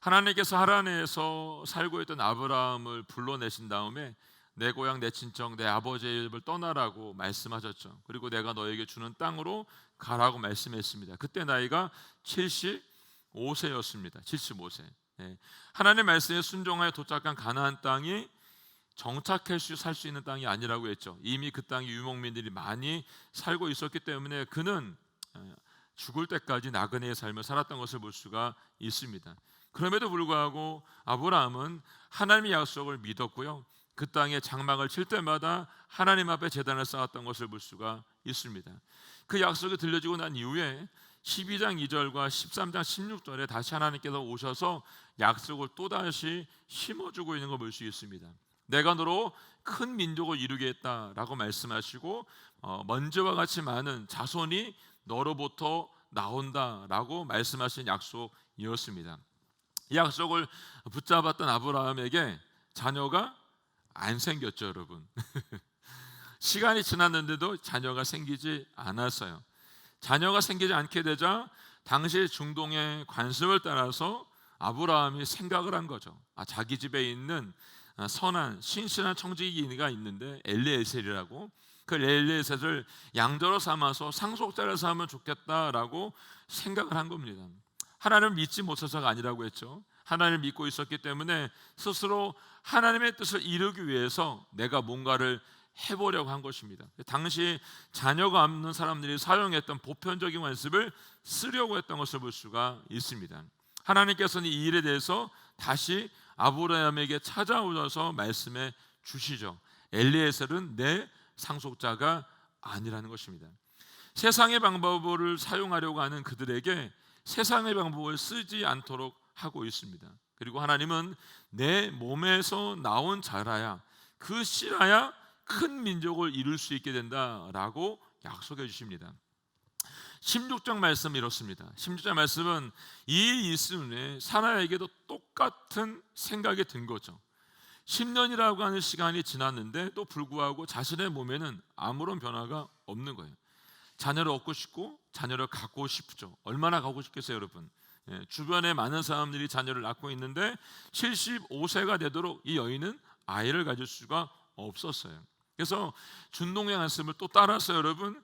하나님께서 하란에서 살고 있던 아브라함을 불러내신 다음에 내 고향, 내 친정, 내 아버지의 집을 떠나라고 말씀하셨죠. 그리고 내가 너에게 주는 땅으로 가라고 말씀했습니다. 그때 나이가 75세였습니다. 75세. 하나님의 말씀에 순종하여 도착한 가나안 땅이 정착해서 살 수 있는 땅이 아니라고 했죠. 이미 그 땅에 유목민들이 많이 살고 있었기 때문에 그는 죽을 때까지 나그네의 삶을 살았던 것을 볼 수가 있습니다. 그럼에도 불구하고 아브라함은 하나님의 약속을 믿었고요, 그 땅에 장막을 칠 때마다 하나님 앞에 제단을 쌓았던 것을 볼 수가 있습니다. 그 약속이 들려지고 난 이후에 12장 2절과 13장 16절에 다시 하나님께서 오셔서 약속을 또다시 심어주고 있는 걸 볼 수 있습니다. 내가 너로 큰 민족을 이루겠다라고 말씀하시고 먼지와 같이 많은 자손이 너로부터 나온다라고 말씀하신 약속이었습니다. 이 약속을 붙잡았던 아브라함에게 자녀가 안 생겼죠, 여러분. 시간이 지났는데도 자녀가 생기지 않았어요. 자녀가 생기지 않게 되자 당시 중동의 관습을 따라서 아브라함이 생각을 한 거죠. 자기 집에 있는 선한 신실한 청지기가 있는데 엘리에셀이라고, 그 엘리에셀을 양자로 삼아서 상속자를 삼으면 좋겠다라고 생각을 한 겁니다. 하나님을 믿지 못해서가 아니라고 했죠. 하나님을 믿고 있었기 때문에 스스로 하나님의 뜻을 이루기 위해서 내가 뭔가를 해보려고 한 것입니다. 당시 자녀가 없는 사람들이 사용했던 보편적인 관습을 쓰려고 했던 것을 볼 수가 있습니다. 하나님께서는 이 일에 대해서 다시 아브라함에게 찾아오셔서 말씀해 주시죠. 엘리에셀은 내 상속자가 아니라는 것입니다. 세상의 방법을 사용하려고 하는 그들에게 세상의 방법을 쓰지 않도록 하고 있습니다. 그리고 하나님은 내 몸에서 나온 자라야, 그 씨라야 큰 민족을 이룰 수 있게 된다라고 약속해 주십니다. 16장 말씀 이렇습니다. 16장 말씀은 이 일이 있은 후에 사라에게도 똑같은 생각이 든 거죠. 10년이라고 하는 시간이 지났는데 또 불구하고 자신의 몸에는 아무런 변화가 없는 거예요. 자녀를 얻고 싶고 자녀를 갖고 싶죠. 얼마나 갖고 싶겠어요, 여러분. 주변에 많은 사람들이 자녀를 낳고 있는데 75세가 되도록 이 여인은 아이를 가질 수가 없었어요. 그래서 준동의 말씀을 또 따라서 여러분,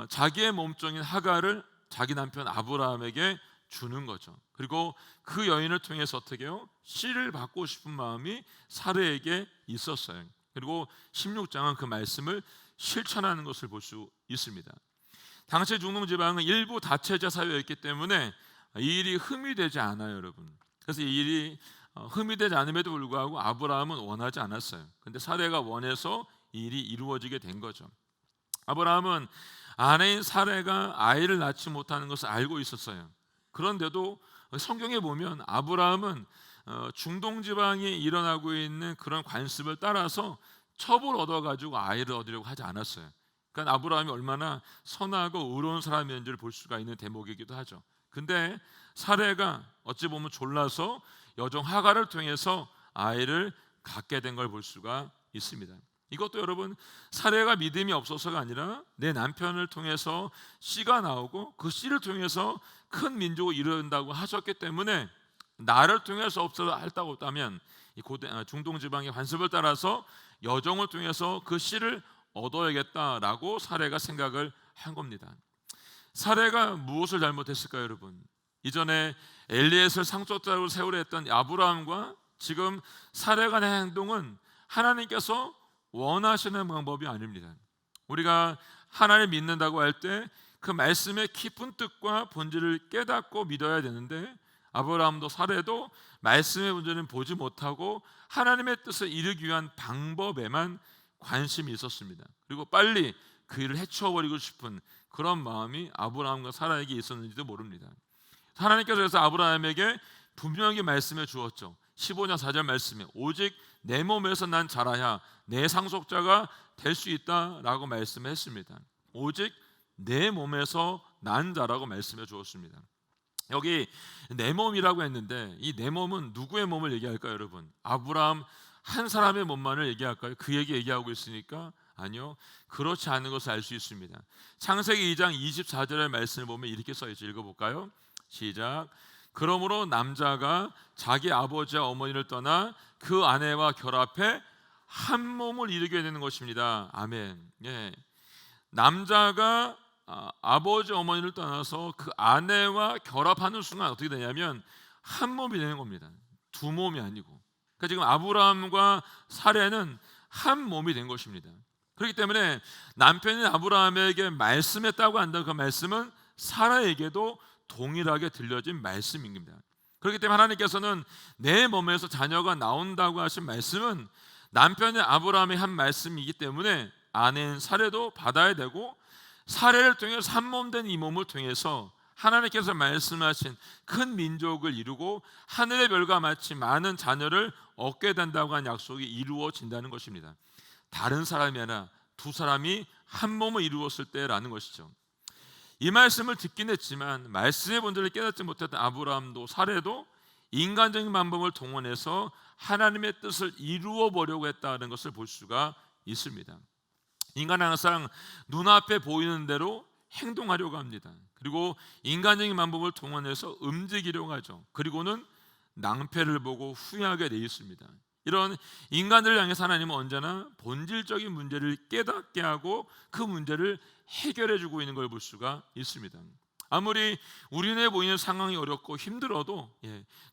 자기의 몸종인 하갈을 자기 남편 아브라함에게 주는 거죠. 그리고 그 여인을 통해서 어떻게 해요? 씨를 받고 싶은 마음이 사례에게 있었어요. 그리고 16장은 그 말씀을 실천하는 것을 볼 수 있습니다. 당시 중동 지방은 일부 다체제 사회였기 때문에 이 일이 흠이 되지 않아요, 여러분. 그래서 이 일이 흠이 되지 않음에도 불구하고 아브라함은 원하지 않았어요. 근데 사례가 원해서 이 일이 이루어지게 된 거죠. 아브라함은 아내인 사례가 아이를 낳지 못하는 것을 알고 있었어요. 그런데도 성경에 보면 아브라함은 중동 지방에 일어나고 있는 그런 관습을 따라서 첩을 얻어가지고 아이를 얻으려고 하지 않았어요. 그러니까 아브라함이 얼마나 선하고 의로운 사람이었는지를 볼 수가 있는 대목이기도 하죠. 근데 사례가 어찌 보면 졸라서 여종 하갈을 통해서 아이를 갖게 된 걸 볼 수가 있습니다. 이것도 여러분, 사례가 믿음이 없어서가 아니라 내 남편을 통해서 씨가 나오고 그 씨를 통해서 큰 민족을 이룬다고 하셨기 때문에 나를 통해서 없어도 할다고 없다면 이 중동 지방의 관습을 따라서 여종을 통해서 그 씨를 얻어야겠다라고 사례가 생각을 한 겁니다. 사례가 무엇을 잘못했을까요, 여러분? 이전에 엘리에셀 상속자로 세우려 했던 아브라함과 지금 사례가 한 행동은 하나님께서 원하시는 방법이 아닙니다. 우리가 하나님을 믿는다고 할 때 그 말씀의 깊은 뜻과 본질을 깨닫고 믿어야 되는데 아브라함도 사례도 말씀의 본질은 보지 못하고 하나님의 뜻을 이루기 위한 방법에만 관심이 있었습니다. 그리고 빨리 그 일을 해치워버리고 싶은 그런 마음이 아브라함과 사라에게 있었는지도 모릅니다. 하나님께서 그래서 아브라함에게 분명히 말씀해 주었죠. 15장 4절 말씀에 오직 내 몸에서 난 자라야 내 상속자가 될 수 있다라고 말씀했습니다. 오직 내 몸에서 난 자라고 말씀해 주었습니다. 여기 내 몸이라고 했는데 이 내 몸은 누구의 몸을 얘기할까요, 여러분? 아브라함 한 사람의 몸만을 얘기할까요? 그에게 얘기하고 있으니까 아니요, 그렇지 않은 것을 알 수 있습니다. 창세기 2장 24절의 말씀을 보면 이렇게 써 있죠. 읽어볼까요? 시작. 그러므로 남자가 자기 아버지와 어머니를 떠나 그 아내와 결합해 한 몸을 이루게 되는 것입니다. 아멘. 예. 남자가 아버지 어머니를 떠나서 그 아내와 결합하는 순간 어떻게 되냐면 한 몸이 되는 겁니다. 두 몸이 아니고. 그러니까 지금 아브라함과 사레는 한 몸이 된 것입니다. 그렇기 때문에 남편이 아브라함에게 말씀했다고 한다면 그 말씀은 사라에게도 동일하게 들려진 말씀입니다. 그렇기 때문에 하나님께서는 내 몸에서 자녀가 나온다고 하신 말씀은 남편의 아브라함이 한 말씀이기 때문에 아내인 사레도 받아야 되고, 사레를 통해서 한 몸 된 이 몸을 통해서 하나님께서 말씀하신 큰 민족을 이루고 하늘의 별과 같이 많은 자녀를 얻게 된다고 한 약속이 이루어진다는 것입니다. 다른 사람이 아니라 두 사람이 한 몸을 이루었을 때라는 것이죠. 이 말씀을 듣긴 했지만 말씀의 본질을 깨닫지 못했던 아브라함도 사레도 인간적인 방법을 동원해서 하나님의 뜻을 이루어 보려고 했다는 것을 볼 수가 있습니다. 인간은 항상 눈앞에 보이는 대로 행동하려고 합니다. 그리고 인간적인 방법을 동원해서 움직이려고 하죠. 그리고는 낭패를 보고 후회하게 돼 있습니다. 이런 인간들을 향해서 하나님은 언제나 본질적인 문제를 깨닫게 하고 그 문제를 해결해 주고 있는 걸 볼 수가 있습니다. 아무리 우리 눈에 보이는 상황이 어렵고 힘들어도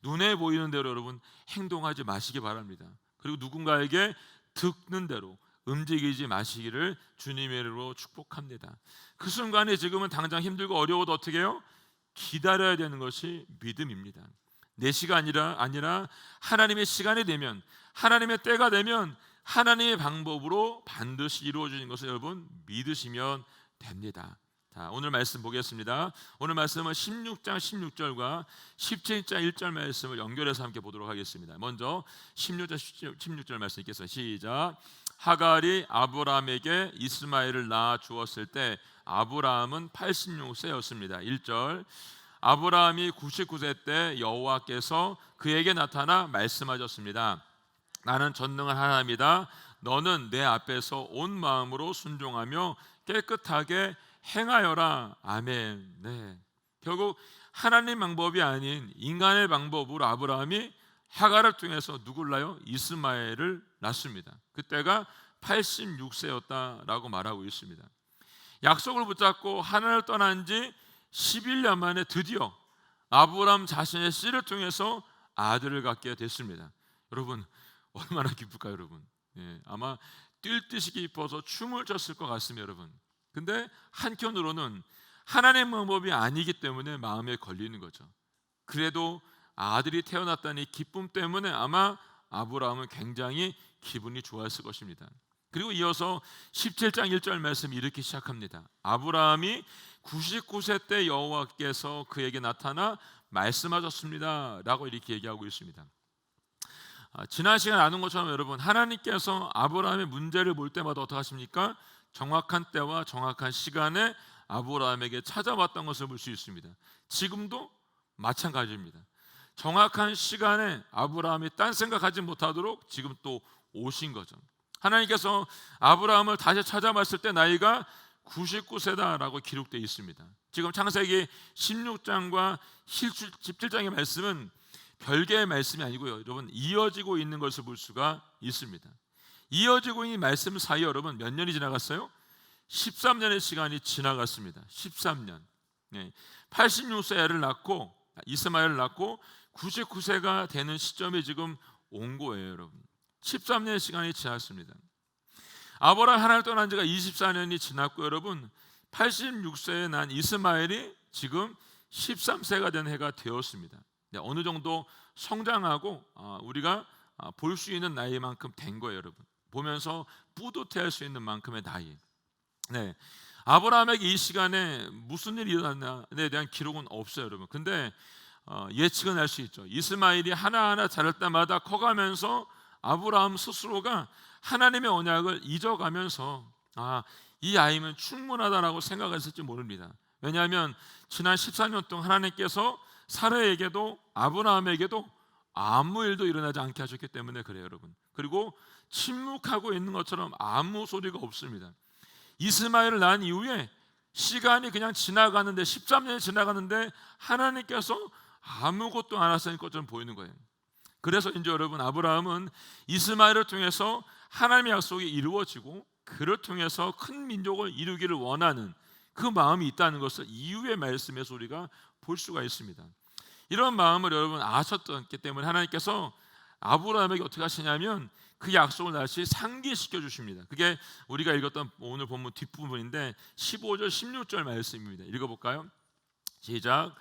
눈에 보이는 대로 여러분 행동하지 마시기 바랍니다. 그리고 누군가에게 듣는 대로 움직이지 마시기를 주님의 이름으로 축복합니다. 그 순간에 지금은 당장 힘들고 어려워도 어떻게 해요? 기다려야 되는 것이 믿음입니다. 내 시간이 아니라 하나님의 시간이 되면, 하나님의 때가 되면 하나님의 방법으로 반드시 이루어지는 것을 여러분 믿으시면 됩니다. 자, 오늘 말씀 보겠습니다. 오늘 말씀은 16장 16절과 17장 1절 말씀을 연결해서 함께 보도록 하겠습니다. 먼저 16절 말씀 읽겠습니다. 시작. 하갈이 아브라함에게 이스마엘을 낳아 주었을 때 아브라함은 86세였습니다. 1절. 아브라함이 99세 때 여호와께서 그에게 나타나 말씀하셨습니다. 나는 전능한 하나님이다. 너는 내 앞에서 온 마음으로 순종하며 깨끗하게 행하여라. 아멘. 네. 결국 하나님 방법이 아닌 인간의 방법으로 아브라함이 하갈을 통해서 누굴 낳아요? 이스마엘을 낳습니다. 그때가 86세였다라고 말하고 있습니다. 약속을 붙잡고 하나님을 떠난 지 11년 만에 드디어 아브라함 자신의 씨를 통해서 아들을 갖게 됐습니다. 여러분 얼마나 기쁠까요, 여러분? 아마 뛸 듯이 기뻐서 춤을 췄을 것 같습니다, 여러분. 근데 한편으로는 하나님의 방법이 아니기 때문에 마음에 걸리는 거죠. 그래도 아들이 태어났다니 기쁨 때문에 아마 아브라함은 굉장히 기분이 좋았을 것입니다. 그리고 이어서 17장 1절 말씀이 이렇게 시작합니다. 아브라함이 99세 때 여호와께서 그에게 나타나 말씀하셨습니다 라고 이렇게 얘기하고 있습니다. 지난 시간에 나눈 것처럼 여러분 하나님께서 아브라함의 문제를 볼 때마다 어떻게 하십니까? 정확한 때와 정확한 시간에 아브라함에게 찾아왔던 것을 볼 수 있습니다. 지금도 마찬가지입니다. 정확한 시간에 아브라함이 딴 생각하지 못하도록 지금 또 오신 거죠. 하나님께서 아브라함을 다시 찾아봤을 때 나이가 99세다라고 기록되어 있습니다. 지금 창세기 16장과 17장의 말씀은 별개의 말씀이 아니고요, 여러분 이어지고 있는 것을 볼 수가 있습니다. 이어지고 있는 말씀 사이에 여러분 몇 년이 지나갔어요? 13년의 시간이 지나갔습니다. 13년. 86세 애를 낳고 이스마엘을 낳고 99세가 되는 시점이 지금 온 거예요, 여러분. 13년의 시간이 지났습니다. 아브라함 하나님을 떠난 지가 24년이 지났고 여러분 86세에 난 이스마엘이 지금 13세가 된 해가 되었습니다. 어느 정도 성장하고 우리가 볼 수 있는 나이만큼 된 거예요, 여러분. 보면서 뿌듯해할 수 있는 만큼의 나이. 아브라함에게 이 시간에 무슨 일이 일어났냐에 대한 기록은 없어요, 여러분. 근데 예측은 할 수 있죠. 이스마엘이 하나하나 자랄 때마다 커가면서 아브라함 스스로가 하나님의 언약을 잊어가면서 이 아이면 충분하다라고 생각했을지 모릅니다. 왜냐하면 지난 14년 동안 하나님께서 사라에게도 아브라함에게도 아무 일도 일어나지 않게 하셨기 때문에 그래요, 여러분. 그리고 침묵하고 있는 것처럼 아무 소리가 없습니다. 이스마엘을 낳은 이후에 시간이 그냥 지나가는데 13년이 지나가는데 하나님께서 아무것도 안 하시는 것처럼 보이는 거예요. 그래서 이제 여러분, 아브라함은 이스마엘을 통해서 하나님의 약속이 이루어지고 그를 통해서 큰 민족을 이루기를 원하는 그 마음이 있다는 것을 이후의 말씀에서 우리가 볼 수가 있습니다. 이런 마음을 여러분 아셨기 때문에 하나님께서 아브라함에게 어떻게 하시냐면 그 약속을 다시 상기시켜 주십니다. 그게 우리가 읽었던 오늘 본문 뒷부분인데 15절 16절 말씀입니다. 읽어볼까요? 시작.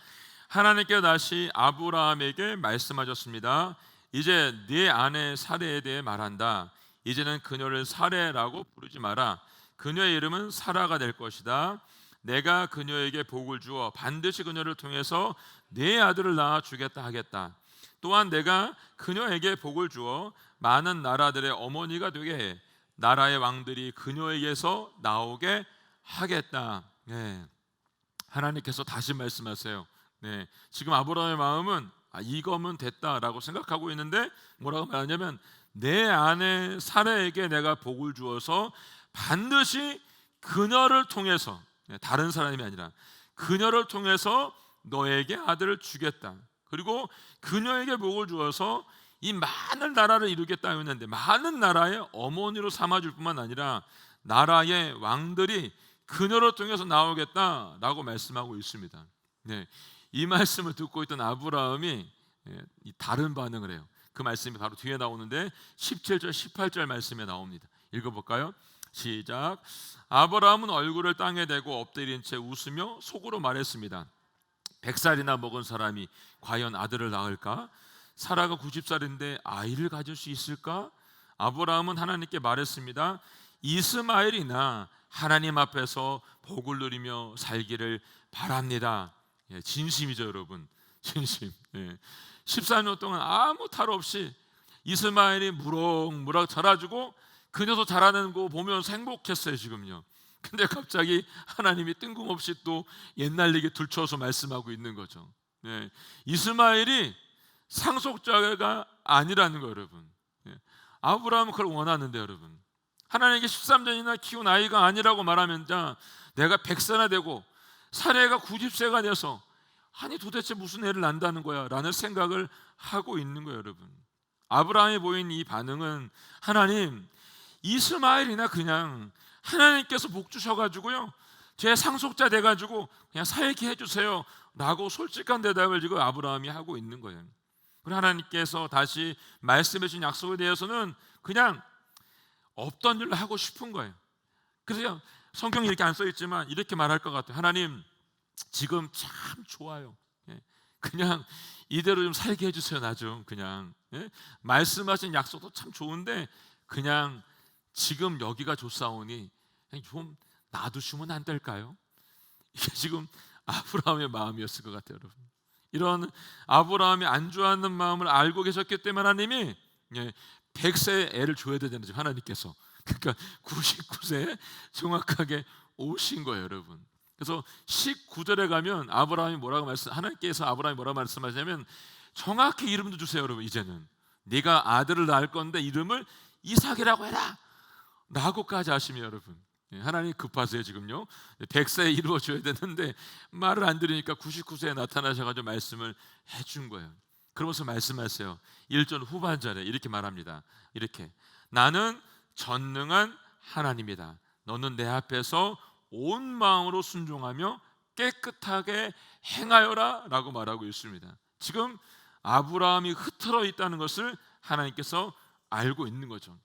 하나님께서 다시 아브라함에게 말씀하셨습니다. 이제 네 아내 사레에 대해 말한다. 이제는 그녀를 사레라고 부르지 마라. 그녀의 이름은 사라가 될 것이다. 내가 그녀에게 복을 주어 반드시 그녀를 통해서 네 아들을 낳아 주겠다 하겠다. 또한 내가 그녀에게 복을 주어 많은 나라들의 어머니가 되게 해 나라의 왕들이 그녀에게서 나오게 하겠다. 네. 하나님께서 다시 말씀하세요. 네. 지금 아브라함의 마음은 이거면 됐다라고 생각하고 있는데 뭐라고 말하냐면 내 아내 사라에게 내가 복을 주어서 반드시 그녀를 통해서, 다른 사람이 아니라 그녀를 통해서 너에게 아들을 주겠다. 그리고 그녀에게 복을 주어서 이 많은 나라를 이루겠다 했는데 많은 나라의 어머니로 삼아줄 뿐만 아니라 나라의 왕들이 그녀를 통해서 나오겠다라고 말씀하고 있습니다. 네, 이 말씀을 듣고 있던 아브라함이 다른 반응을 해요. 그 말씀이 바로 뒤에 나오는데 17절 18절 말씀에 나옵니다. 읽어볼까요? 시작. 아브라함은 얼굴을 땅에 대고 엎드린 채 웃으며 속으로 말했습니다. 100살이나 먹은 사람이 과연 아들을 낳을까? 사라가 90살인데 아이를 가질 수 있을까? 아브라함은 하나님께 말했습니다. 이스마엘이나 하나님 앞에서 복을 누리며 살기를 바랍니다. 진심이죠, 여러분. 진심. 14년 동안 아무 탈 없이 이스마엘이 무럭무럭 자라주고 그녀도 자라는 거 보면서 행복했어요, 지금요. 근데 갑자기 하나님이 뜬금없이 또 옛날 얘기 들춰서 말씀하고 있는 거죠. 이스마엘이 상속자가 아니라는 거예요, 여러분. 아브라함은 그걸 원하는데, 여러분, 하나님께 13년이나 키운 아이가 아니라고 말하면 내가 100세나 되고 사례가 90세가 돼서 아니 도대체 무슨 애를 낳는다는 거야 라는 생각을 하고 있는 거예요, 여러분. 아브라함이 보인 이 반응은 하나님, 이스마엘이나 그냥 하나님께서 복 주셔가지고요 제 상속자 돼가지고 그냥 살게 해주세요 라고 솔직한 대답을 지금 아브라함이 하고 있는 거예요. 그리고 하나님께서 다시 말씀해 주신 약속에 대해서는 그냥 없던 일로 하고 싶은 거예요. 그래서 성경이 이렇게 안 써있지만 이렇게 말할 것 같아요. 하나님, 지금 참 좋아요. 그냥 이대로 좀 살게 해주세요. 나 좀 그냥 말씀하신 약속도 참 좋은데 그냥 지금 여기가 좋사오니 좀 놔두시면 안 될까요? 이게 지금 아브라함의 마음이었을 것 같아요, 여러분. 이런 아브라함이 안주하는 마음을 알고 계셨기 때문에 하나님이 100세의 애를 줘야 되는 지금 하나님께서, 그러니까 99세에 정확하게 오신 거예요, 여러분. 그래서 19절에 가면 하나님께서 아브라함이 뭐라고 말씀하시냐면 정확히 이름도 주세요, 여러분. 이제는 네가 아들을 낳을 건데 이름을 이삭이라고 해라 라고까지 하시면, 여러분, 하나님 급하세요 지금요. 100세에 이루어져야 되는데 말을 안 들으니까 99세에 나타나셔가지고 말씀을 해준 거예요. 그러면서 말씀하세요. 1절 후반절에 이렇게 말합니다. 이렇게, 나는 전능한 하나님이다. 너는 내 앞에서 온 마음으로 순종하며 깨끗하게 행하여라 라고 말하고 있습니다. 지금 아브라함이 흐트러 있다는 것을 하나님께서 알고 있는 거죠.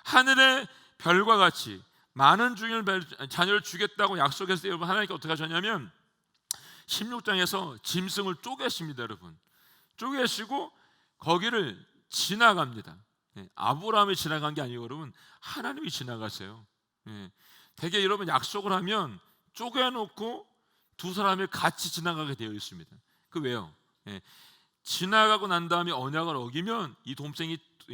하늘의 별과 같이 많은 자녀를 주겠다고 약속했을 때 여러분, 하나님께서 어떻게 하셨냐면 16장에서 짐승을 쪼개십니다, 여러분. 쪼개시고 거기를 지나갑니다. 아브라함이 지나간 게 아니고 여러분, 하나님이 지나가세요. 되게 여러분 약속을 하면 쪼개놓고 두 사람이 같이 지나가게 되어 있습니다. 그 왜요? 지나가고 난 다음에 언약을 어기면 이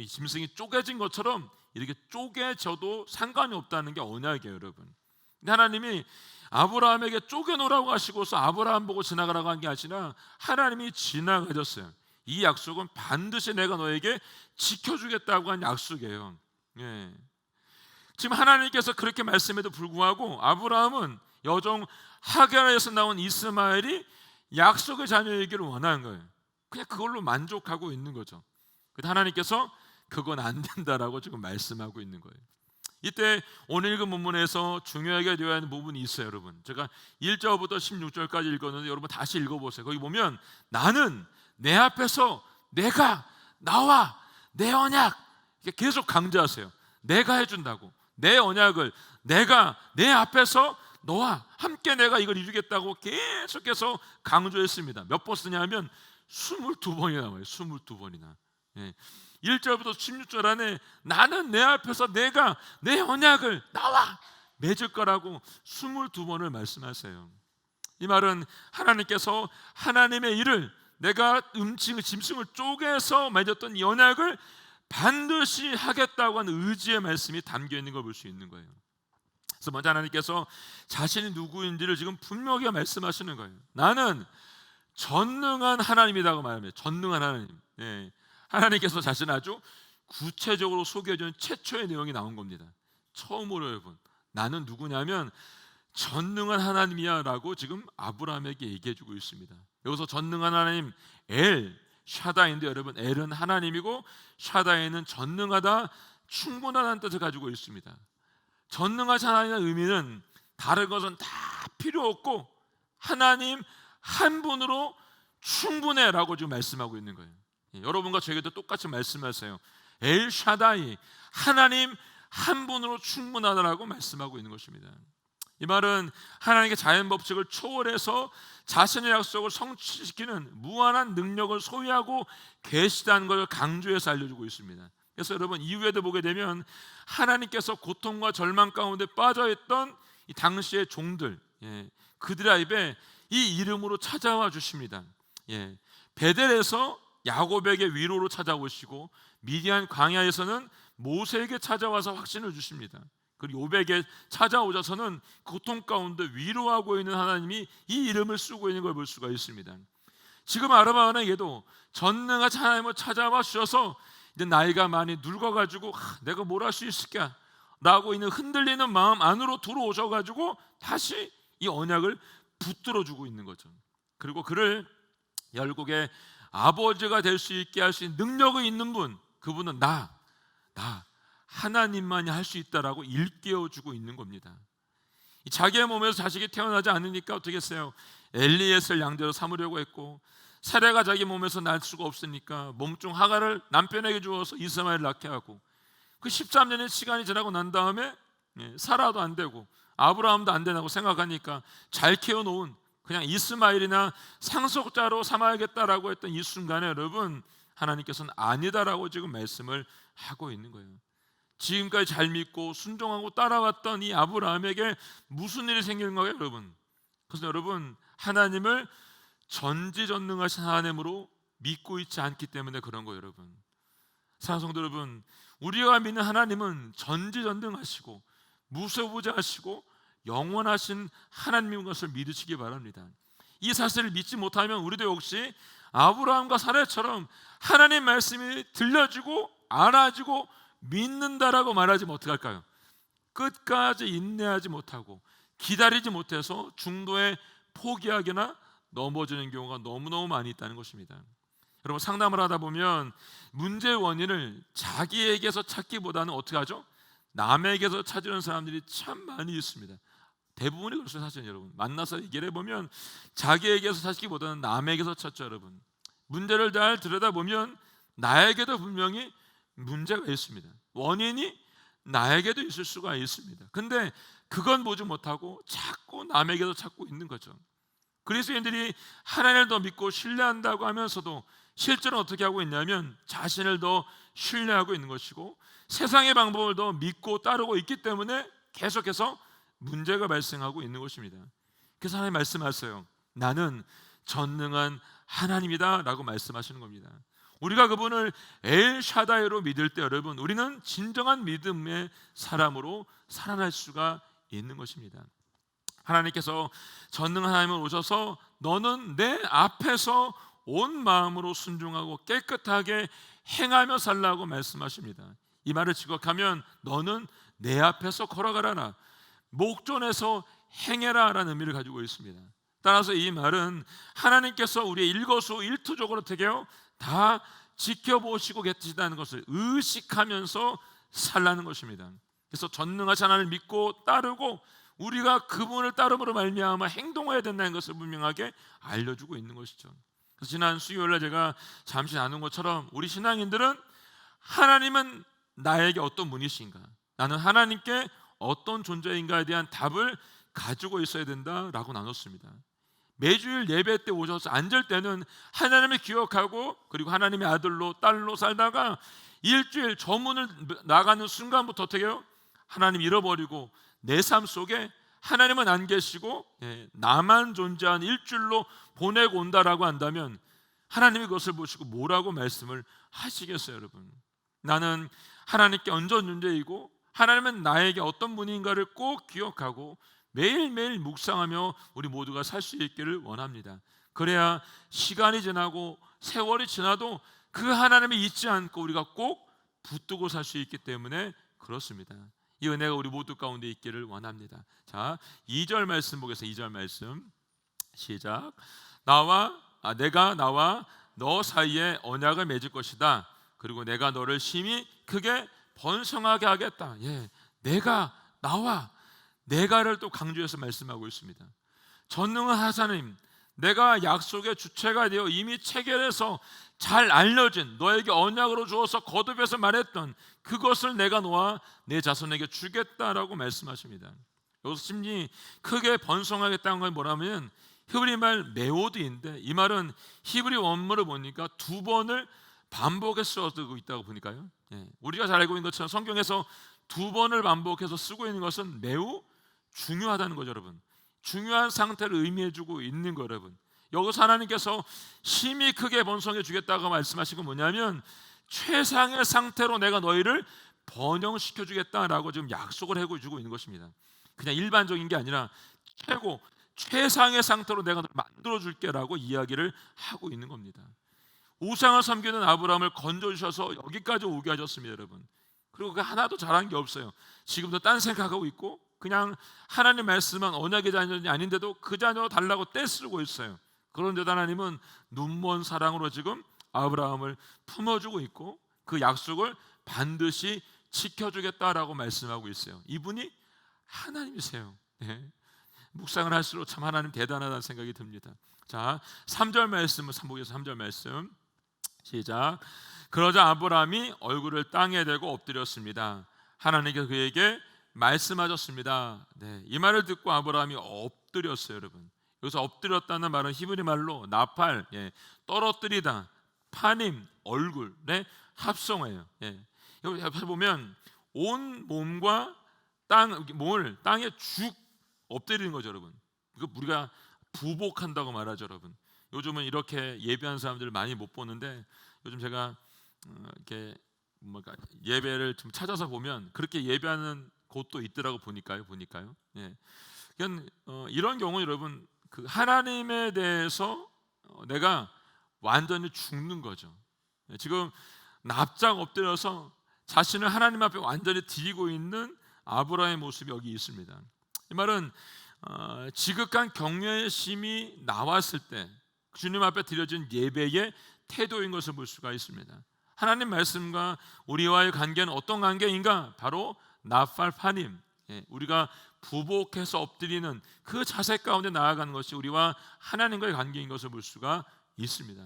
짐승이 쪼개진 것처럼 이렇게 쪼개져도 상관이 없다는 게 언약이에요, 여러분. 근데 하나님이 아브라함에게 쪼개놓으라고 하시고서 아브라함 보고 지나가라고 한 게 아니라 하나님이 지나가셨어요. 이 약속은 반드시 내가 너에게 지켜주겠다고 한 약속이에요. 지금 하나님께서 그렇게 말씀에도 불구하고 아브라함은 여종 하게라에서 나온 이스마엘이 약속의 자녀이기를 원하는 거예요. 그냥 그걸로 만족하고 있는 거죠. 근데 하나님께서 그건 안 된다라고 지금 말씀하고 있는 거예요. 이때 오늘 읽은 본문에서 중요하게 되어야 하는 부분이 있어요, 여러분. 제가 1절부터 16절까지 읽었는데 여러분 다시 읽어보세요. 거기 보면 나는 내 앞에서 내가 나와 내 언약, 계속 강조하세요. 내가 해준다고, 내 언약을 내가 내 앞에서 너와 함께 내가 이걸 이루겠다고 계속해서 강조했습니다. 몇 번 쓰냐면 22번이 나와요. 22번이나. 1절부터 16절 안에 나는 내 앞에서 내가 내 언약을 나와 맺을 거라고 22번을 말씀하세요. 이 말은 하나님께서 하나님의 일을 내가 짐승을 쪼개서 맺었던 이 언약을 반드시 하겠다고 하는 의지의 말씀이 담겨 있는 걸 볼 수 있는 거예요. 그래서 먼저 하나님께서 자신이 누구인지를 지금 분명하게 말씀하시는 거예요. 나는 전능한 하나님이라고 말합니다. 전능한 하나님. 하나님께서 자신을 아주 구체적으로 소개해주는 최초의 내용이 나온 겁니다. 처음으로 여러분, 나는 누구냐면 전능한 하나님이야 라고 지금 아브라함에게 얘기해주고 있습니다. 여기서 전능한 하나님 엘, 샤다인데 여러분, 엘은 하나님이고 샤다이는 전능하다, 충분하다는 뜻을 가지고 있습니다. 전능하신 하나님의 의미는 다른 것은 다 필요 없고 하나님 한 분으로 충분해 라고 지금 말씀하고 있는 거예요. 여러분과 저에게도 똑같이 말씀하세요. 엘 샤다이, 하나님 한 분으로 충분하다라고 말씀하고 있는 것입니다. 이 말은 하나님의 자연 법칙을 초월해서 자신의 약속을 성취시키는 무한한 능력을 소유하고 계시다는 것을 강조해서 알려주고 있습니다. 그래서 여러분 이후에도 보게 되면 하나님께서 고통과 절망 가운데 빠져있던 이 당시의 종들, 그들의 입에 이 이름으로 찾아와 주십니다. 베델에서 야곱에게 위로로 찾아오시고 미디안 광야에서는 모세에게 찾아와서 확신을 주십니다. 그리고 욥에게 찾아오셔서는 고통 가운데 위로하고 있는 하나님이 이 이름을 쓰고 있는 걸 볼 수가 있습니다. 지금 아브라함에게도 전능하신 하나님을 찾아와 주셔서 이제 나이가 많이 늙어가지고 내가 뭘 할 수 있을까? 라고 있는 흔들리는 마음 안으로 들어오셔가지고 다시 이 언약을 붙들어주고 있는 거죠. 그리고 그를 열국의 아버지가 될 수 있게 할 수 있는 능력이 있는 분, 그분은 나 하나님만이 할 수 있다라고 일깨워주고 있는 겁니다. 자기의 몸에서 자식이 태어나지 않으니까 어떻게 했어요? 엘리에셀 양자로 삼으려고 했고, 사레가 자기 몸에서 날 수가 없으니까 몸중 하가를 남편에게 주어서 이스마엘을 낳게 하고, 그 13년의 시간이 지나고 난 다음에 사라도 안 되고 아브라함도 안 되라고 생각하니까 잘 키워놓은 그냥 이스마엘이나 상속자로 삼아야겠다라고 했던 이 순간에 여러분, 하나님께서는 아니다라고 지금 말씀을 하고 있는 거예요. 지금까지 잘 믿고 순종하고 따라왔던 이 아브라함에게 무슨 일이 생기는 거예요, 여러분? 그래서 여러분, 하나님을 전지전능하신 하나님으로 믿고 있지 않기 때문에 그런 거예요, 여러분. 사랑하는 성도 여러분, 우리가 믿는 하나님은 전지전능하시고 무소부재하시고 영원하신 하나님인 것을 믿으시기 바랍니다. 이 사실을 믿지 못하면 우리도 역시 아브라함과 사라처럼 하나님 말씀이 들려지고 알아지고 믿는다라고 말하지면 어떡할까요? 끝까지 인내하지 못하고 기다리지 못해서 중도에 포기하거나 넘어지는 경우가 너무너무 많이 있다는 것입니다. 여러분, 상담을 하다 보면 문제의 원인을 자기에게서 찾기보다는 어떻게 하죠? 남에게서 찾으는 사람들이 참 많이 있습니다. 대부분이 그렇죠. 사실 여러분 만나서 얘기를 해보면 자기에게서 찾기보다는 남에게서 찾죠. 여러분, 문제를 잘 들여다보면 나에게도 분명히 문제가 있습니다. 원인이 나에게도 있을 수가 있습니다. 근데 그건 보지 못하고 자꾸 남에게도 찾고 있는 거죠. 그리스도인들이 하나님을 더 믿고 신뢰한다고 하면서도 실제로 어떻게 하고 있냐면 자신을 더 신뢰하고 있는 것이고 세상의 방법을 더 믿고 따르고 있기 때문에 계속해서 문제가 발생하고 있는 것입니다. 그래서 하나님 말씀하세요. 나는 전능한 하나님이다 라고 말씀하시는 겁니다. 우리가 그분을 엘 샤다이로 믿을 때 여러분, 우리는 진정한 믿음의 사람으로 살아날 수가 있는 것입니다. 하나님께서 전능한 하나님을 오셔서 너는 내 앞에서 온 마음으로 순종하고 깨끗하게 행하며 살라고 말씀하십니다. 이 말을 지각하면 너는 내 앞에서 걸어가라나 목전에서 행해라 라는 의미를 가지고 있습니다. 따라서 이 말은 하나님께서 우리의 일거수일투족으로 어떻게 해요? 다 지켜보시고 계시다는 것을 의식하면서 살라는 것입니다. 그래서 전능하신 하나님을 믿고 따르고 우리가 그분을 따름으로 말미암아 행동해야 된다는 것을 분명하게 알려주고 있는 것이죠. 그래서 지난 수요일날 제가 잠시 나눈 것처럼 우리 신앙인들은 하나님은 나에게 어떤 분이신가, 나는 하나님께 어떤 존재인가에 대한 답을 가지고 있어야 된다라고 나눴습니다. 매주일 예배 때 오셔서 앉을 때는 하나님을 기억하고 그리고 하나님의 아들로 딸로 살다가 일주일 저문을 나가는 순간부터 어떻게 해요? 하나님 잃어버리고 내 삶 속에 하나님은 안 계시고 나만 존재한 일주일로 보내고 온다라고 한다면 하나님이 그것을 보시고 뭐라고 말씀을 하시겠어요, 여러분? 나는 하나님께 언전 존재이고 하나님은 나에게 어떤 분인가를 꼭 기억하고 매일매일 묵상하며 우리 모두가 살 수 있기를 원합니다. 그래야 시간이 지나고 세월이 지나도 그 하나님을 잊지 않고 우리가 꼭 붙들고 살 수 있기 때문에 그렇습니다. 이 은혜가 우리 모두 가운데 있기를 원합니다. 자, 2절 말씀 보겠습니다. 2절 말씀 시작. 내가 나와 너 사이에 언약을 맺을 것이다. 그리고 내가 너를 심히 크게 번성하게 하겠다. 내가를 또 강조해서 말씀하고 있습니다. 전능한 하나님, 내가 약속의 주체가 되어 이미 체결해서 잘 알려진 너에게 언약으로 주어서 거듭해서 말했던 그것을 내가 너와 내 자손에게 주겠다라고 말씀하십니다. 여기서 심히 크게 번성하겠다는 건 뭐라면 히브리 말 메오드인데 이 말은 히브리 원문을 보니까 2번을 반복해서 쓰고 있다고 보니까요. 우리가 잘 알고 있는 것처럼 성경에서 2번을 반복해서 쓰고 있는 것은 매우 중요하다는 거죠, 여러분. 중요한 상태를 의미해주고 있는 거, 여러분. 여기서 하나님께서 심히 크게 번성해 주겠다고 말씀하신 건 뭐냐면 최상의 상태로 내가 너희를 번영시켜 주겠다라고 지금 약속을 해주고 있는 것입니다. 그냥 일반적인 게 아니라 최상의 상태로 내가 너를 만들어 줄게라고 이야기를 하고 있는 겁니다. 우상을 섬기는 아브라함을 건져주셔서 여기까지 오게 하셨습니다, 여러분. 그리고 그 하나도 잘한 게 없어요. 지금도 딴 생각하고 있고 그냥 하나님 말씀한 언약의 자녀이 아닌데도 그 자녀 달라고 떼쓰고 있어요. 그런데도 하나님은 눈먼 사랑으로 지금 아브라함을 품어주고 있고 그 약속을 반드시 지켜주겠다라고 말씀하고 있어요. 이분이 하나님이세요. 묵상을 할수록 참 하나님 대단하다는 생각이 듭니다. 자, 3절 말씀은 3절 말씀 시작. 그러자 아브라함이 얼굴을 땅에 대고 엎드렸습니다. 하나님께서 그에게 말씀하셨습니다. 이 말을 듣고 아브라함이 엎드렸어요, 여러분. 여기서 엎드렸다는 말은 히브리 말로 나팔, 떨어뜨리다, 파님, 얼굴의 합성어예요. 여기 보면 온 몸과 몸을 땅에 죽 엎드리는 거죠, 여러분. 이거 우리가 부복한다고 말하죠, 여러분. 요즘은 이렇게 예배하는 사람들을 많이 못 보는데 요즘 제가 이렇게 예배를 좀 찾아서 보면 그렇게 예배하는 곳도 있더라고 보니까요. 이런 경우 여러분 그 하나님에 대해서 내가 완전히 죽는 거죠. 지금 납작 엎드려서 자신을 하나님 앞에 완전히 드리고 있는 아브라함의 모습이 여기 있습니다. 이 말은 지극한 경외심이 나왔을 때 주님 앞에 드려진 예배의 태도인 것을 볼 수가 있습니다. 하나님 말씀과 우리와의 관계는 어떤 관계인가? 바로 나팔파님, 우리가 부복해서 엎드리는 그 자세 가운데 나아가는 것이 우리와 하나님과의 관계인 것을 볼 수가 있습니다.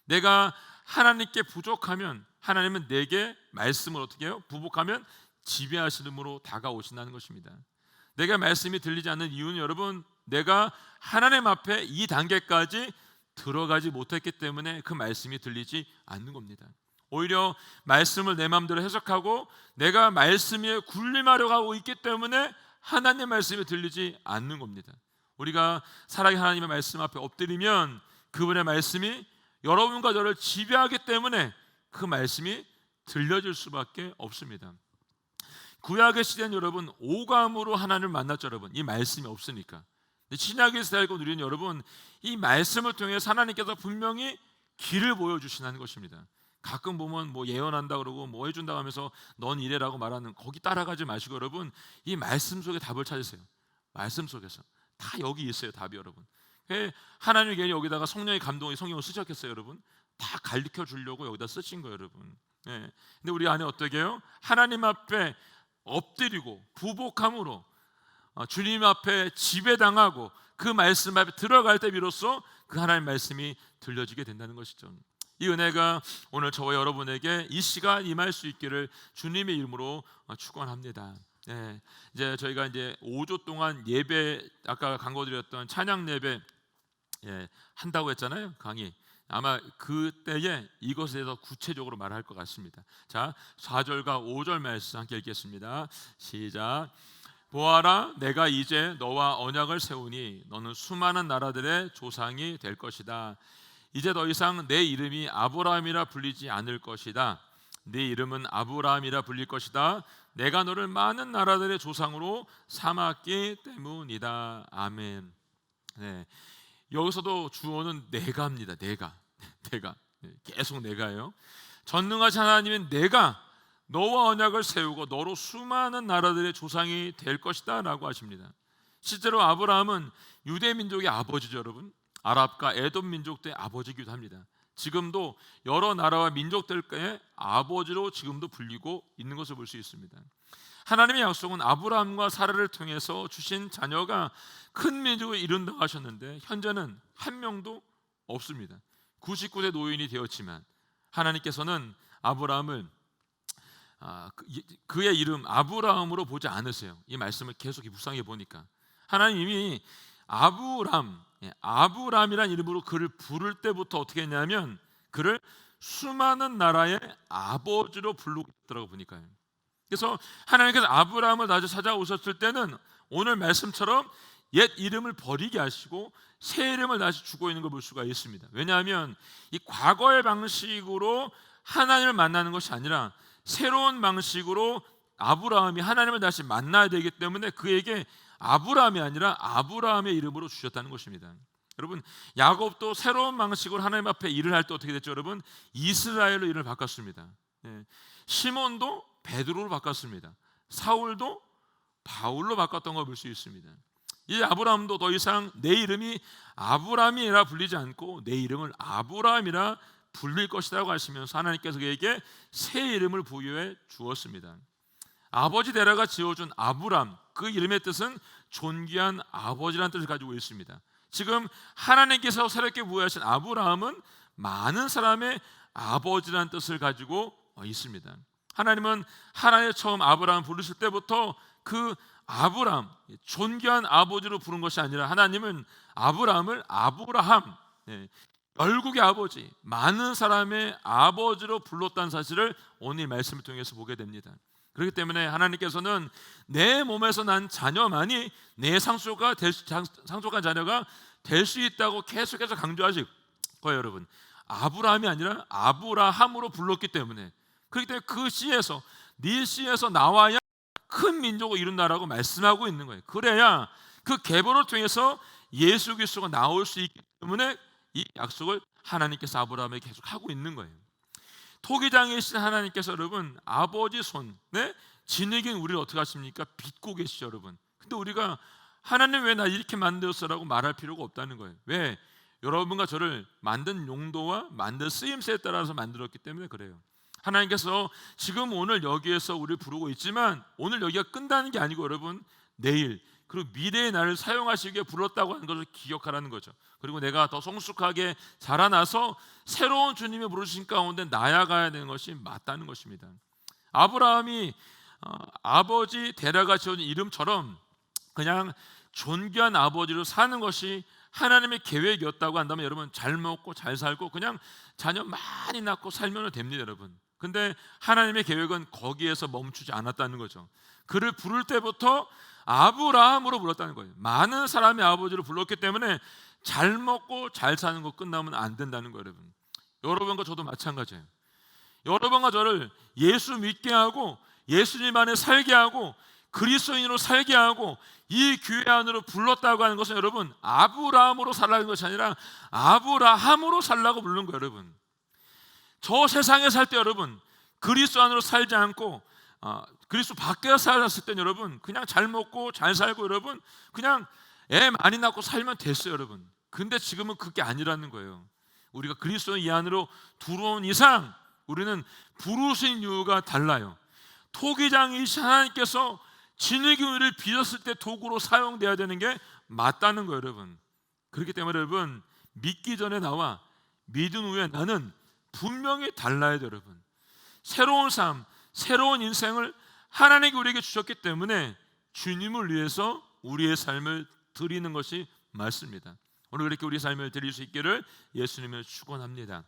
내가 하나님께 부족하면 하나님은 내게 말씀을 어떻게 해요? 부복하면 지배하시름으로 다가오신다는 것입니다. 내가 말씀이 들리지 않는 이유는 여러분 내가 하나님 앞에 이 단계까지 들어가지 못했기 때문에 그 말씀이 들리지 않는 겁니다. 오히려 말씀을 내 마음대로 해석하고 내가 말씀에 군림하려고 하고 있기 때문에 하나님의 말씀이 들리지 않는 겁니다. 우리가 살아계신 하나님의 말씀 앞에 엎드리면 그분의 말씀이 여러분과 저를 지배하기 때문에 그 말씀이 들려질 수밖에 없습니다. 구약의 시대는 여러분 오감으로 하나님을 만났죠, 여러분. 이 말씀이 없으니까. 신약의 시대에 누리는 여러분 이 말씀을 통해 하나님께서 분명히 길을 보여주시는 것입니다. 가끔 보면 뭐 예언한다 그러고 뭐 해준다고 하면서 넌 이래라고 말하는 거기 따라가지 마시고 여러분 이 말씀 속에 답을 찾으세요. 말씀 속에서 다 여기 있어요, 답이 여러분. 왜 하나님이 괜히 여기다가 성령의 감동이 성경을 쓰셨겠어요, 여러분? 다 가르쳐 주려고 여기다 쓰신 거예요, 여러분. 예. 근데 우리 안에 어떻게 해요? 하나님 앞에 엎드리고 부복함으로 주님 앞에 지배당하고 그 말씀 앞에 들어갈 때 비로소 그 하나님 말씀이 들려지게 된다는 것이죠. 이 은혜가 오늘 저와 여러분에게 이 시간 임할 수 있기를 주님의 이름으로 축원합니다. 예, 이제 저희가 이제 5조 동안 예배, 아까 강구드렸던 찬양 예배 한다고 했잖아요, 강의. 아마 그때에 이것에 대해서 구체적으로 말할 것 같습니다. 자, 4절과 5절 말씀 함께 읽겠습니다. 시작. 보아라, 내가 이제 너와 언약을 세우니 너는 수많은 나라들의 조상이 될 것이다. 이제 더 이상 내 이름이 아브라함이라 불리지 않을 것이다. 네 이름은 아브라함이라 불릴 것이다. 내가 너를 많은 나라들의 조상으로 삼았기 때문이다. 아멘. 네. 여기서도 주어는 내가입니다. 내가 계속 내가요. 전능하신 하나님은 내가 너와 언약을 세우고 너로 수많은 나라들의 조상이 될 것이다 라고 하십니다. 실제로 아브라함은 유대 민족의 아버지죠, 여러분. 아랍과 에돔 민족들의 아버지이기도 합니다. 지금도 여러 나라와 민족들의 아버지로 지금도 불리고 있는 것을 볼 수 있습니다. 하나님의 약속은 아브라함과 사라를 통해서 주신 자녀가 큰 민족을 이룬다 하셨는데 현재는 한 명도 없습니다. 99세 노인이 되었지만 하나님께서는 아브라함을 그의 이름 아브라함으로 보지 않으세요. 이 말씀을 계속 묵상해 보니까 하나님이 아브라함이란 이름으로 그를 부를 때부터 어떻게 했냐면 그를 수많은 나라의 아버지로 부르고 있더라고 보니까요. 그래서 하나님께서 아브라함을 다시 찾아오셨을 때는 오늘 말씀처럼 옛 이름을 버리게 하시고 새 이름을 다시 주고 있는 걸 볼 수가 있습니다. 왜냐하면 이 과거의 방식으로 하나님을 만나는 것이 아니라 새로운 방식으로 아브라함이 하나님을 다시 만나야 되기 때문에 그에게 아브라함이 아니라 아브라함의 이름으로 주셨다는 것입니다. 여러분, 야곱도 새로운 방식으로 하나님 앞에 일을 할 때 어떻게 됐죠, 여러분? 이스라엘로 이름을 바꿨습니다. 시몬도 베드로로 바꿨습니다. 사울도 바울로 바꿨던 걸 볼 수 있습니다. 이 아브라함도 더 이상 내 이름이 아브라함이라 불리지 않고 내 이름을 아브라함이라 불릴 것이라고 하시면서 하나님께서 그에게 새 이름을 부여해 주었습니다. 아버지 데라가 지어준 아브람, 그 이름의 뜻은 존귀한 아버지라는 뜻을 가지고 있습니다. 지금 하나님께서 새롭게 부여하신 아브라함은 많은 사람의 아버지라는 뜻을 가지고 있습니다. 하나님은 하나님 처음 아브라함 부르실 때부터 그 아브람, 존귀한 아버지로 부른 것이 아니라 하나님은 아브라함을 아브라함, 열국의 아버지, 많은 사람의 아버지로 불렀다는 사실을 오늘 말씀을 통해서 보게 됩니다. 그렇기 때문에 하나님께서는 내 몸에서 난 자녀만이 내 상속한 자녀가 될 수 있다고 계속해서 강조하실 거예요, 여러분. 아브라함이 아니라 아브라함으로 불렀기 때문에, 그렇기 때문에 그 씨에서, 네 씨에서 나와야 큰 민족을 이룬다라고 말씀하고 있는 거예요. 그래야 그 계보를 통해서 예수 그리스도가 나올 수 있기 때문에 이 약속을 하나님께서 아브라함에게 계속 하고 있는 거예요. 토기장이신 하나님께서 여러분 아버지 손, 진흙인 우리를 어떻게 하십니까? 빚고 계시죠, 여러분. 근데 우리가 하나님 왜 나 이렇게 만들었어라고 말할 필요가 없다는 거예요. 왜? 여러분과 저를 만든 용도와 만든 쓰임새에 따라서 만들었기 때문에 그래요. 하나님께서 지금 오늘 여기에서 우리를 부르고 있지만 오늘 여기가 끝나는 게 아니고 여러분 내일 그리고 미래의 나를 사용하시기 위해 불렀다고 하는 것을 기억하라는 거죠. 그리고 내가 더 성숙하게 자라나서 새로운 주님의 부르신 가운데 나아가야 되는 것이 맞다는 것입니다. 아브라함이 아버지 데라가 지어준 이름처럼 그냥 존귀한 아버지로 사는 것이 하나님의 계획이었다고 한다면 여러분 잘 먹고 잘 살고 그냥 자녀 많이 낳고 살면 됩니다, 여러분. 근데 하나님의 계획은 거기에서 멈추지 않았다는 거죠. 그를 부를 때부터 아브라함으로 불렀다는 거예요. 많은 사람의 아버지로 불렀기 때문에 잘 먹고 잘 사는 거 끝나면 안 된다는 거예요, 여러분. 여러분과 저도 마찬가지예요. 여러분과 저를 예수 믿게 하고 예수님 안에 살게 하고 그리스도인으로 살게 하고 이 교회 안으로 불렀다고 하는 것은 여러분 아브라함으로 살라는 것이 아니라 아브라함으로 살라고 부른 거예요, 여러분. 저 세상에 살 때 여러분 그리스도 안으로 살지 않고 그리스도 밖에 살았을 때 여러분 그냥 잘 먹고 잘 살고 여러분 그냥 애 많이 낳고 살면 됐어요, 여러분. 근데 지금은 그게 아니라는 거예요. 우리가 그리스도 이 안으로 들어온 이상 우리는 부르신 이유가 달라요. 토기장이신 하나님께서 진흙이 우리를 빚었을 때 도구로 사용돼야 되는 게 맞다는 거예요, 여러분. 그렇기 때문에 여러분, 믿기 전에 나와 믿은 후에 나는 분명히 달라야 돼요, 여러분. 새로운 삶, 새로운 인생을 하나님이 우리에게 주셨기 때문에 주님을 위해서 우리의 삶을 드리는 것이 맞습니다. 오늘 그렇게 우리 삶을 드릴 수 있기를 예수님을 축원합니다.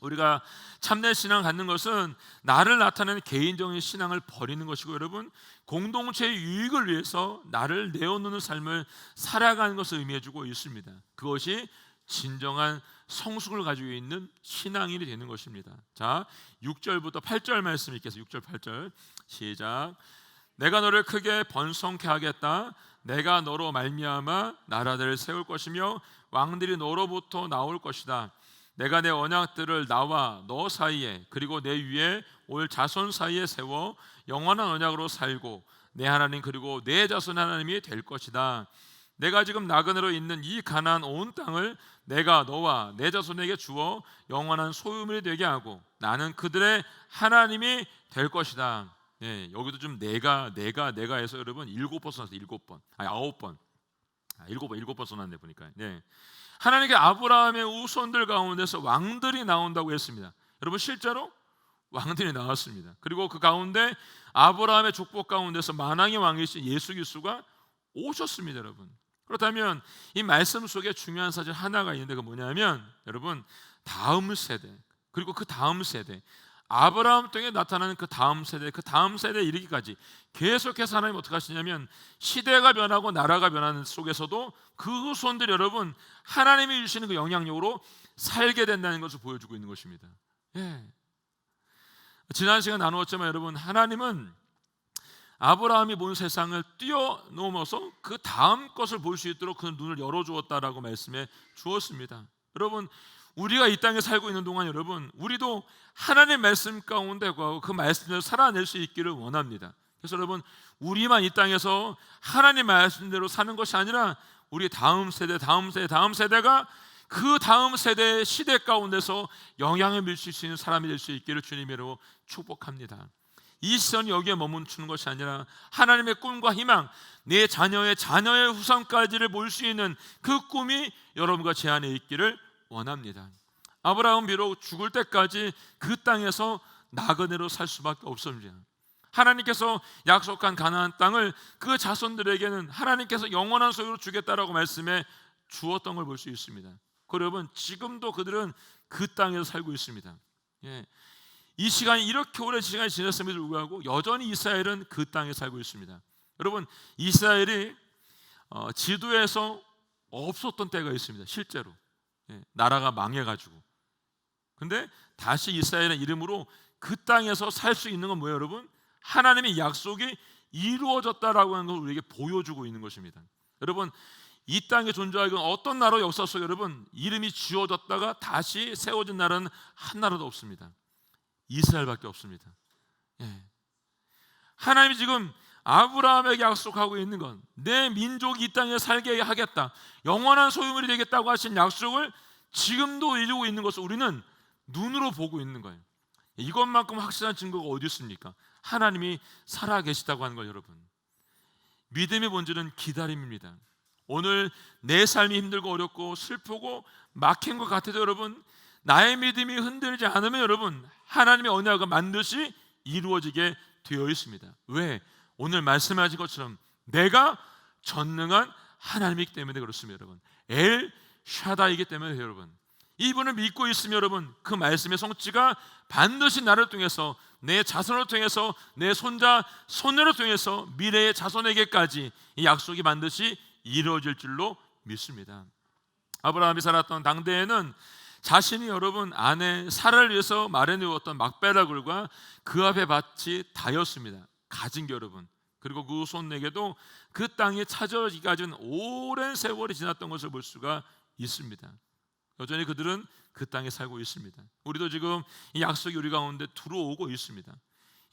우리가 참된 신앙을 갖는 것은 나를 나타내는 개인적인 신앙을 버리는 것이고, 여러분, 공동체의 유익을 위해서 나를 내어놓는 삶을 살아가는 것을 의미해주고 있습니다. 그것이 진정한 성숙을 가지고 있는 신앙인이 되는 것입니다. 자, 6절부터 8절 말씀 읽겠습니다. 6절 8절 시작. 내가 너를 크게 번성케 하겠다. 내가 너로 말미암아 나라들을 세울 것이며 왕들이 너로부터 나올 것이다. 내가 내 언약들을 나와 너 사이에 그리고 내 위에 올 자손 사이에 세워 영원한 언약으로 살고 내 하나님 그리고 내 자손 하나님이 될 것이다. 내가 지금 나그네로 있는 이 가나안 온 땅을 내가 너와 내 자손에게 주어 영원한 소유물이 되게 하고 나는 그들의 하나님이 될 것이다. 예, 여기도 좀 내가 해서 여러분 7번 써놨어요. 7번. 아니 9번. 7번 써놨네 보니까. 네. 하나님께 아브라함의 후손들 가운데서 왕들이 나온다고 했습니다. 여러분 실제로 왕들이 나왔습니다. 그리고 그 가운데 아브라함의 족복 가운데서 만왕의 왕이신 예수 그리스도가 오셨습니다, 여러분. 그렇다면 이 말씀 속에 중요한 사실 하나가 있는데 그 뭐냐면 여러분 다음 세대 그리고 그 다음 세대 아브라함 등에 나타나는 그 다음 세대에 이르기까지 계속해서 하나님 어떻게 하시냐면 시대가 변하고 나라가 변하는 속에서도 그 후손들 여러분 하나님이 주시는 그 영향력으로 살게 된다는 것을 보여주고 있는 것입니다. 예. 지난 시간 나누었지만 여러분 하나님은 아브라함이 본 세상을 뛰어넘어서 그 다음 것을 볼 수 있도록 그 눈을 열어주었다라고 말씀해 주었습니다. 여러분 우리가 이 땅에 살고 있는 동안 여러분 우리도 하나님의 말씀 가운데 거하고 그 말씀대로 살아낼 수 있기를 원합니다. 그래서 여러분 우리만 이 땅에서 하나님 말씀대로 사는 것이 아니라 우리 다음 세대가 그 다음 세대의 시대 가운데서 영향을 미칠 수 있는 사람이 될 수 있기를 주님으로 축복합니다. 이 시선이 여기에 머무는 것이 아니라 하나님의 꿈과 희망, 내 자녀의 후손까지를 볼 수 있는 그 꿈이 여러분과 제 안에 있기를 원합니다. 아브라함은 비록 죽을 때까지 그 땅에서 나그네로 살 수밖에 없습니다. 하나님께서 약속한 가나안 땅을 그 자손들에게는 하나님께서 영원한 소유로 주겠다라고 말씀해 주었던 걸 볼 수 있습니다. 여러분 지금도 그들은 그 땅에서 살고 있습니다. 예. 이 시간이 이렇게 오랜 시간이 지났음에도 불구하고 여전히 이스라엘은 그 땅에 살고 있습니다. 여러분 이스라엘이 지도에서 없었던 때가 있습니다. 실제로 나라가 망해가지고. 근데 다시 이스라엘의 이름으로 그 땅에서 살 수 있는 건 뭐예요, 여러분? 하나님의 약속이 이루어졌다라고 하는 걸 우리에게 보여주고 있는 것입니다. 여러분 이 땅에 존재하는 어떤 나라 역사 속에 여러분 이름이 지어졌다가 다시 세워진 나라는 한 나라도 없습니다. 이스라엘밖에 없습니다. 예. 하나님이 지금 아브라함에게 약속하고 있는 건 내 민족이 이 땅에 살게 하겠다, 영원한 소유물이 되겠다고 하신 약속을 지금도 이루고 있는 것을 우리는 눈으로 보고 있는 거예요. 이것만큼 확실한 증거가 어디 있습니까? 하나님이 살아계시다고 하는 거예요. 여러분 믿음의 본질은 기다림입니다. 오늘 내 삶이 힘들고 어렵고 슬프고 막힌 것 같아도 여러분 나의 믿음이 흔들리지 않으면 여러분 하나님의 언약은 반드시 이루어지게 되어 있습니다. 왜? 오늘 말씀하신 것처럼 내가 전능한 하나님이기 때문에 그렇습니다. 여러분 엘 샤다이기 때문에 여러분 이분을 믿고 있으면 여러분 그 말씀의 성취가 반드시 나를 통해서 내 자손을 통해서 내 손자 손녀를 통해서 미래의 자손에게까지 이 약속이 반드시 이루어질 줄로 믿습니다. 아브라함이 살았던 당대에는 자신이 여러분 아내 사라를 위해서 마련해왔던 막베라 굴과 그 앞에 밭이 다였습니다. 가진 게 여러분 그리고 그 후손에게도 그 땅이 차지하기까지는 오랜 세월이 지났던 것을 볼 수가 있습니다. 여전히 그들은 그 땅에 살고 있습니다. 우리도 지금 이 약속이 우리 가운데 들어오고 있습니다.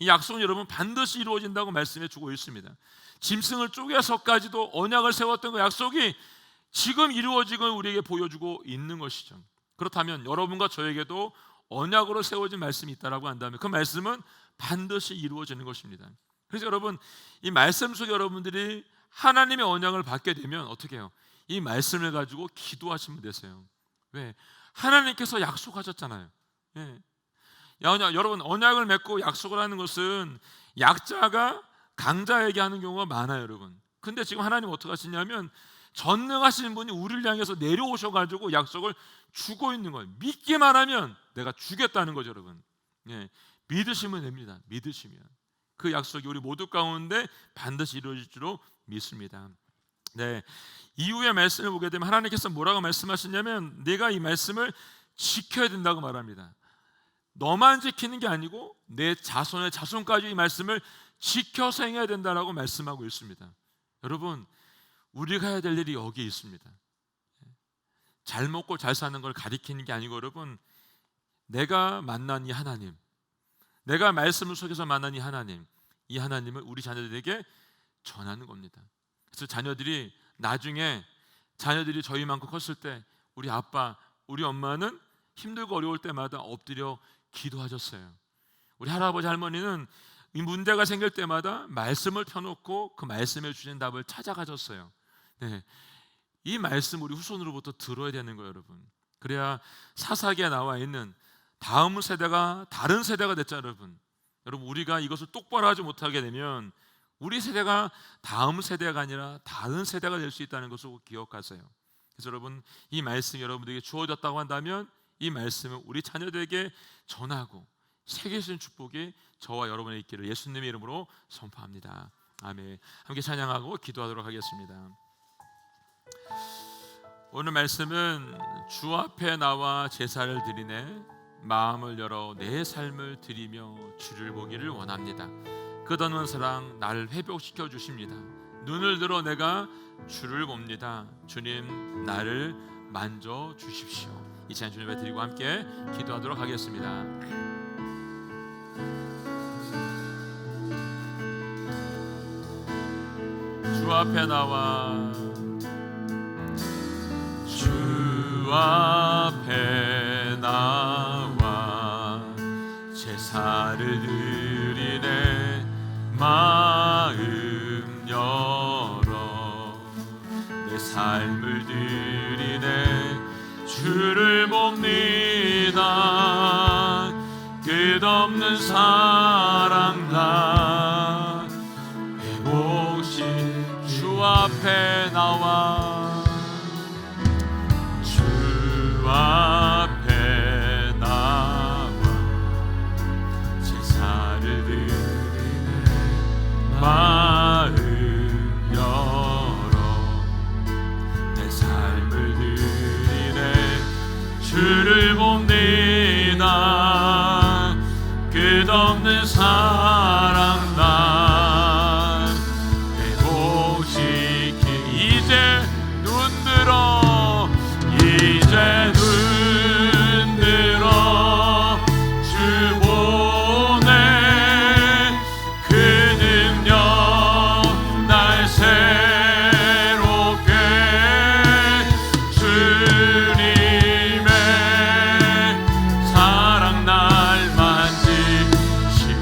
이 약속은 여러분 반드시 이루어진다고 말씀해 주고 있습니다. 짐승을 쪼개서까지도 언약을 세웠던 그 약속이 지금 이루어지고 우리에게 보여주고 있는 것이죠. 그렇다면 여러분과 저에게도 언약으로 세워진 말씀이 있다라고 한다면 그 말씀은 반드시 이루어지는 것입니다. 그래서 여러분, 이 말씀 속에 여러분들이 하나님의 언약을 받게 되면 어떻게 해요? 이 말씀을 가지고 기도하시면 되세요. 왜? 하나님께서 약속하셨잖아요. 예. 여러분, 언약을 맺고 약속을 하는 것은 약자가 강자에게 하는 경우가 많아요, 여러분. 근데 지금 하나님 어떻게 하시냐면 전능하신 분이 우리를 향해서 내려오셔가지고 약속을 주고 있는 거예요. 믿기만 하면 내가 주겠다는 거죠, 여러분. 예. 믿으시면 됩니다. 믿으시면 그 약속이 우리 모두 가운데 반드시 이루어질 줄로 믿습니다. 네, 이후의 말씀을 보게 되면 하나님께서 뭐라고 말씀하시냐면 내가 이 말씀을 지켜야 된다고 말합니다. 너만 지키는 게 아니고 내 자손의 자손까지 이 말씀을 지켜서 행해야 된다라고 말씀하고 있습니다. 여러분, 우리가 해야 될 일이 여기에 있습니다. 잘 먹고 잘 사는 걸 가리키는 게 아니고 여러분, 내가 만난 이 하나님, 내가 말씀 속에서 만난 이 하나님을 우리 자녀들에게 전하는 겁니다. 그래서 자녀들이 나중에 자녀들이 저희만큼 컸을 때 우리 아빠, 우리 엄마는 힘들고 어려울 때마다 엎드려 기도하셨어요. 우리 할아버지 할머니는 이 문제가 생길 때마다 말씀을 펴놓고 그 말씀에 주신 답을 찾아가셨어요. 네, 이 말씀 우리 후손으로부터 들어야 되는 거예요, 여러분. 그래야 사사기에 나와 있는 다음 세대가 다른 세대가 됐잖아요, 여러분. 여러분, 우리가 이것을 똑바로 하지 못하게 되면 우리 세대가 다음 세대가 아니라 다른 세대가 될 수 있다는 것을 꼭 기억하세요. 그래서 여러분, 이 말씀이 여러분들에게 주어졌다고 한다면 이 말씀을 우리 자녀들에게 전하고 새길 수 있는 축복이 저와 여러분의 있기를 예수님의 이름으로 선포합니다. 아멘. 함께 찬양하고 기도하도록 하겠습니다. 오늘 말씀은 주 앞에 나와 제사를 드리네 마음을 열어 내 삶을 드리며 주를 보기를 원합니다. 끝없는 사랑 나를 회복시켜 주십니다. 눈을 들어 내가 주를 봅니다. 주님, 나를 만져 주십시오. 이 시간 주님께 드리고 함께 기도하도록 하겠습니다. 주 앞에 나와 주 앞에 나와 제사를 드리네 마음 열어 내 삶을 드리네 주를 봅니다. 끝없는 사랑 나 회복시 주 앞에 나와 주 앞에 나와 제사를 드리네 마음 열어 내 삶을 드리네 주를 봅니다. 끝없는 사랑 나 회복시키 이제 눈 들어 이제 눈 들어 주 보네 그 능력 날 새롭게 주님의 사랑 날 만지시니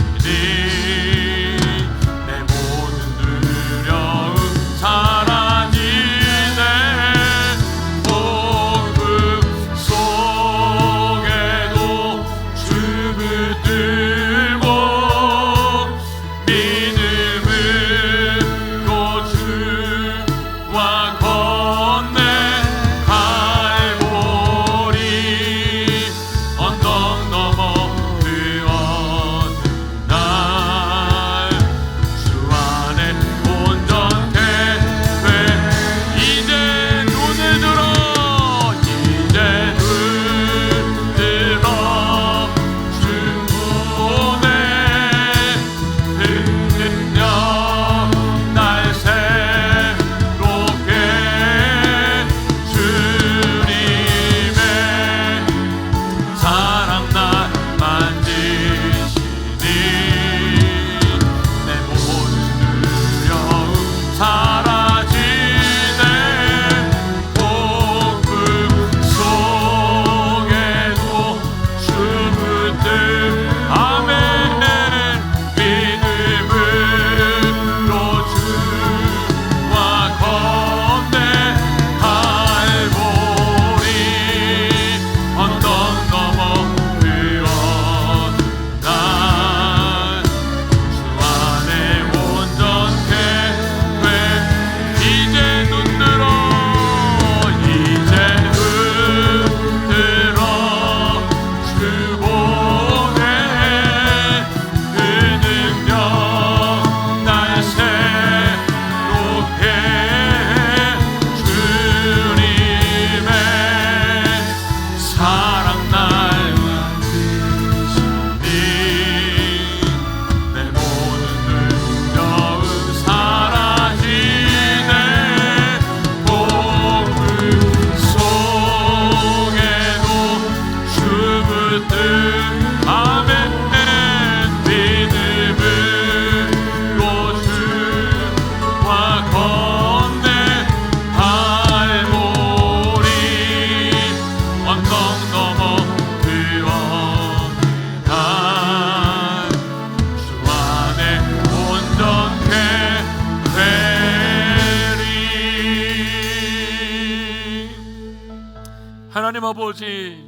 하나님 아버지,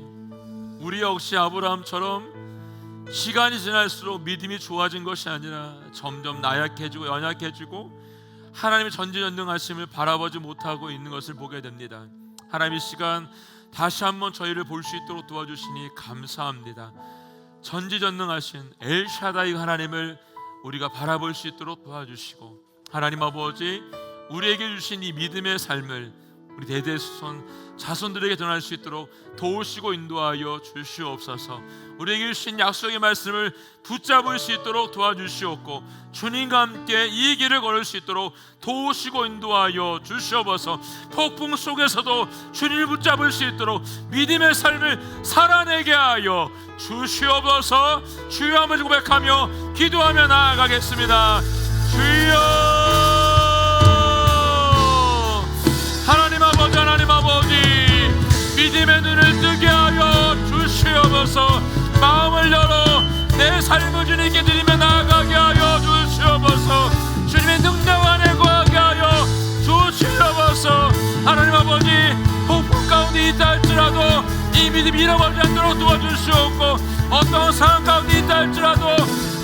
우리 역시 아브라함처럼 시간이 지날수록 믿음이 좋아진 것이 아니라 점점 나약해지고 연약해지고 하나님의 전지전능하심을 바라보지 못하고 있는 것을 보게 됩니다. 하나님, 이 시간 다시 한번 저희를 볼 수 있도록 도와주시니 감사합니다. 전지전능하신 엘샤다이 하나님을 우리가 바라볼 수 있도록 도와주시고, 하나님 아버지, 우리에게 주신 이 믿음의 삶을 우리 대대손 자손들에게 전할 수 있도록 도우시고 인도하여 주시옵소서. 우리에게 주신 약속의 말씀을 붙잡을 수 있도록 도와주시옵고, 주님과 함께 이 길을 걸을 수 있도록 도우시고 인도하여 주시옵소서. 폭풍 속에서도 주님을 붙잡을 수 있도록 믿음의 삶을 살아내게 하여 주시옵소서. 주여 한번 고백하며 기도하며 나아가겠습니다. 주여, 하나님 아버지, 하나님 아버지, 믿음의 눈을 뜨게 하여 주시옵소서. 마음을 열어 내 삶을 주님께 드리며 나아가게 하여 주시옵소서. 주님의 능력 안에 거하게 하여 주시옵소서. 하나님 아버지, 폭풍 가운데 있다 할지라도 이 믿음이 잃어버리지 않도록 도와주시옵고, 어떤 상황 가운데 있다 할지라도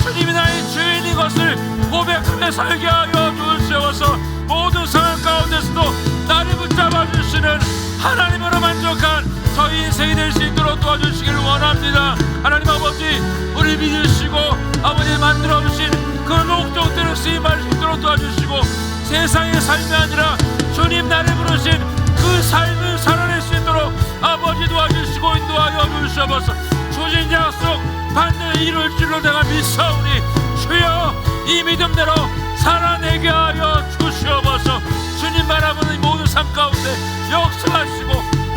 주님이 나의 주인인 것을 고백하며 살게 하여 주시옵소서. 모든 상황 가운데서도 나를 붙잡아 주시는 하나님으로 만족한 저희 인생이 될 수 있도록 도와주시기를 원합니다. 하나님 아버지, 우리 믿으시고 아버지 만들어 주신 그 목적대로 쓰임할 수 있도록 도와주시고, 세상의 삶이 아니라 주님 나를 부르신 그 삶을 살아낼 수 있도록 아버지 도와주시고 인도하여 주시옵소서. 주신 약속 반드시 이룰 줄로 내가 믿사오니 주여, 이 믿음대로 살아내게 하여 주시옵소서. 주님 바라보는 모든 삶 가운데 역사하시고,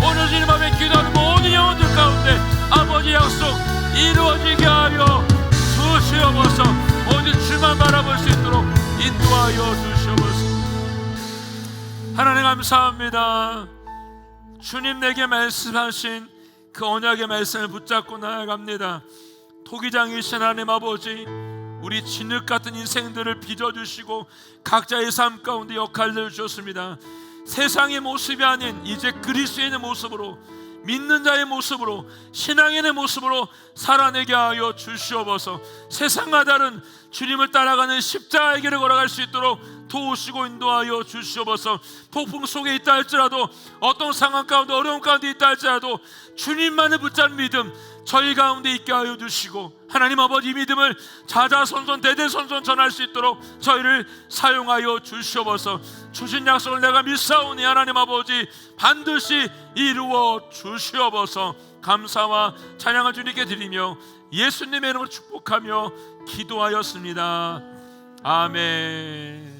오늘 주님 앞에 기도하는 모든 영혼들 가운데 아버지 약속 이루어지게 하여 주시옵소서. 오직 주만 바라볼 수 있도록 인도하여 주시옵소서. 하나님 감사합니다. 주님 내게 말씀하신 그 언약의 말씀을 붙잡고 나아갑니다. 토기장이신 하나님 아버지, 우리 진흙 같은 인생들을 빚어주시고 각자의 삶 가운데 역할을 주셨습니다. 세상의 모습이 아닌 이제 그리스도인의 모습으로, 믿는 자의 모습으로, 신앙인의 모습으로 살아내게 하여 주시옵소서. 세상과 다른 주님을 따라가는 십자가의 길을 걸어갈 수 있도록 도우시고 인도하여 주시옵소서. 폭풍 속에 있다 할지라도, 어떤 상황 가운데 어려움 가운데 있다 할지라도 주님만을 붙잡는 믿음 저희 가운데 있게 하여 주시고, 하나님 아버지, 이 믿음을 자자손손 대대손손 전할 수 있도록 저희를 사용하여 주시옵소서. 주신 약속을 내가 믿사오니 하나님 아버지 반드시 이루어 주시옵소서. 감사와 찬양을 주님께 드리며 예수님의 이름으로 축복하며 기도하였습니다. 아멘.